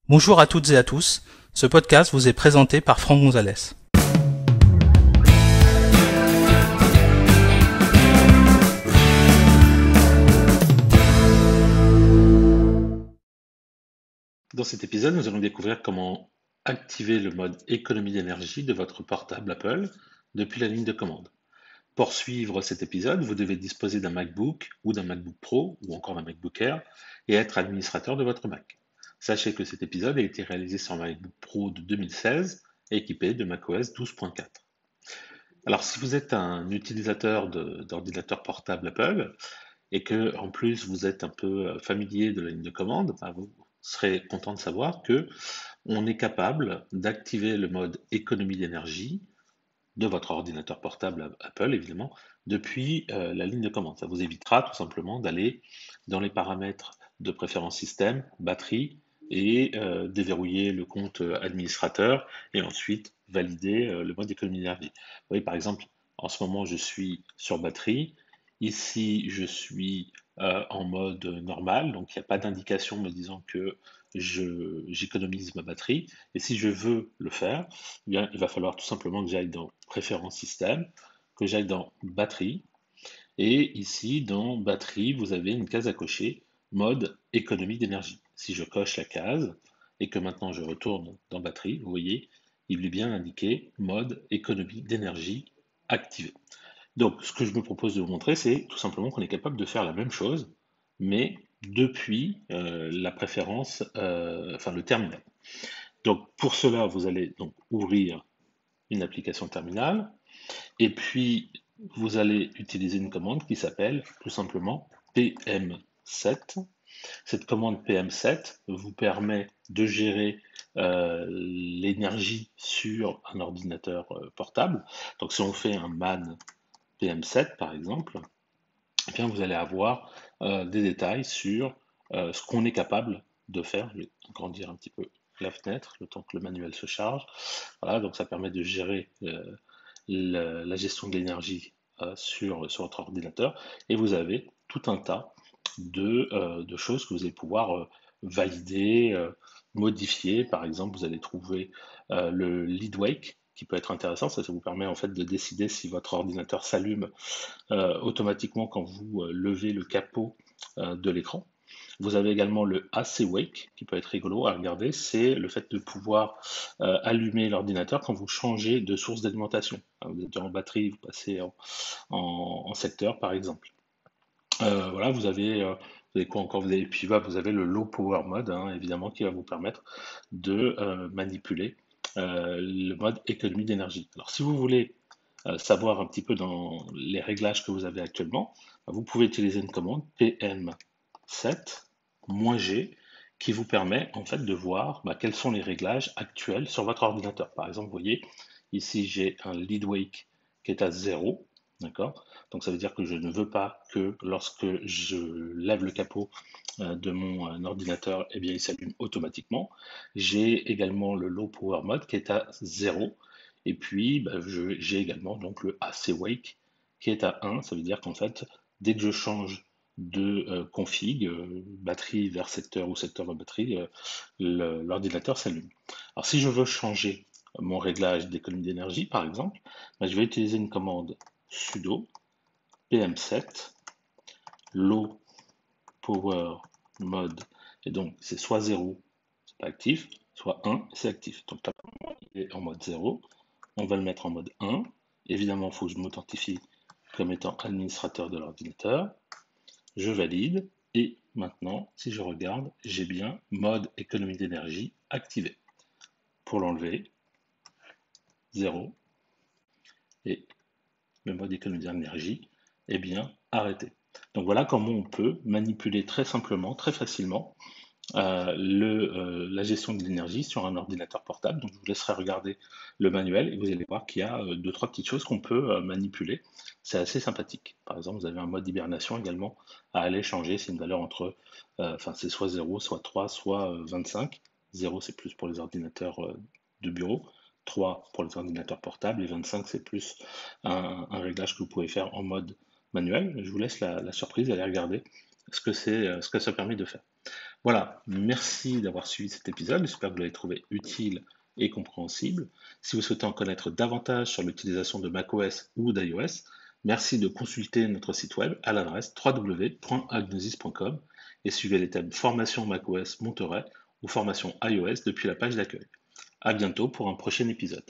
Bonjour à toutes et à tous, ce podcast vous est présenté par Franck Gonzalez. Dans cet épisode, nous allons découvrir comment activer le mode économie d'énergie de votre portable Apple depuis la ligne de commande. Pour suivre cet épisode, vous devez disposer d'un MacBook ou d'un MacBook Pro ou encore d'un MacBook Air et être administrateur de votre Mac. Sachez que cet épisode a été réalisé sur un MacBook Pro de 2016 et équipé de macOS 12.4. Alors, si vous êtes un utilisateur d'ordinateur portable Apple, et que en plus vous êtes un peu familier de la ligne de commande, ben, vous serez content de savoir que on est capable d'activer le mode économie d'énergie de votre ordinateur portable Apple, évidemment, depuis la ligne de commande. Ça vous évitera tout simplement d'aller dans les paramètres de préférence système, batterie, et déverrouiller le compte administrateur et ensuite valider le mode économie d'énergie. Vous voyez, par exemple, en ce moment, je suis sur batterie. Ici, je suis en mode normal, donc il n'y a pas d'indication me disant que j'économise ma batterie. Et si je veux le faire, eh bien, il va falloir tout simplement que j'aille dans Préférences système, que j'aille dans Batterie, et ici, dans Batterie, vous avez une case à cocher, mode économie d'énergie. Si je coche la case, et que maintenant je retourne dans Batterie, vous voyez, il est bien indiqué mode économie d'énergie activé. Donc, ce que je me propose de vous montrer, c'est tout simplement qu'on est capable de faire la même chose, mais depuis la préférence, enfin le terminal. Donc, pour cela, vous allez donc ouvrir une application terminale, et puis vous allez utiliser une commande qui s'appelle tout simplement PM7. Cette commande PM7 vous permet de gérer l'énergie sur un ordinateur portable. Donc, si on fait un man PM7 par exemple, eh bien, vous allez avoir des détails sur ce qu'on est capable de faire. Je vais agrandir un petit peu la fenêtre, le temps que le manuel se charge. Voilà, donc ça permet de gérer la gestion de l'énergie sur votre ordinateur. Et vous avez tout un tas de choses que vous allez pouvoir valider, modifier. Par exemple, vous allez trouver le lead wake qui peut être intéressant. Ça vous permet en fait de décider si votre ordinateur s'allume automatiquement quand vous levez le capot de l'écran. Vous avez également le AC Wake qui peut être rigolo à regarder, c'est le fait de pouvoir allumer l'ordinateur quand vous changez de source d'alimentation. Vous êtes en batterie, vous passez en secteur par exemple. Voilà, vous avez quoi encore? Puis vous avez le Low Power Mode, hein, évidemment, qui va vous permettre de manipuler le mode économie d'énergie. Alors, si vous voulez savoir un petit peu dans les réglages que vous avez actuellement, vous pouvez utiliser une commande PM7-G qui vous permet en fait de voir quels sont les réglages actuels sur votre ordinateur. Par exemple, vous voyez, ici j'ai un lead wake qui est à 0, d'accord? Donc ça veut dire que je ne veux pas que lorsque je lève le capot de mon ordinateur, eh bien, il s'allume automatiquement. J'ai également le low power mode qui est à 0. Et puis, j'ai également donc le AC Wake qui est à 1. Ça veut dire qu'en fait, dès que je change de config, batterie vers secteur ou secteur vers batterie, l'ordinateur s'allume. Alors, si je veux changer mon réglage d'économie d'énergie, par exemple, je vais utiliser une commande sudo PM7 low power mode. Et donc, c'est soit 0, c'est pas actif, soit 1, c'est actif. Donc là, il est en mode 0. On va le mettre en mode 1. Évidemment, il faut que je m'authentifie comme étant administrateur de l'ordinateur. Je valide. Et maintenant, si je regarde, j'ai bien mode économie d'énergie activé. Pour l'enlever, 0. Et le mode économie d'énergie est bien arrêté. Donc voilà comment on peut manipuler très simplement, très facilement la gestion de l'énergie sur un ordinateur portable. Donc je vous laisserai regarder le manuel et vous allez voir qu'il y a deux, trois petites choses qu'on peut manipuler. C'est assez sympathique. Par exemple, vous avez un mode hibernation également à aller changer. C'est une valeur entre, enfin c'est soit 0, soit 3, soit 25. 0 c'est plus pour les ordinateurs de bureau. 3 pour les ordinateurs portables et 25 c'est plus un réglage que vous pouvez faire en mode manuel. Je vous laisse la surprise, allez regarder ce que ça permet de faire. Voilà, merci d'avoir suivi cet épisode. J'espère que vous l'avez trouvé utile et compréhensible. Si vous souhaitez en connaître davantage sur l'utilisation de macOS ou d'iOS, merci de consulter notre site web à l'adresse www.agnosis.com et suivez les thèmes formation macOS Monterey ou formation iOS depuis la page d'accueil. À bientôt pour un prochain épisode.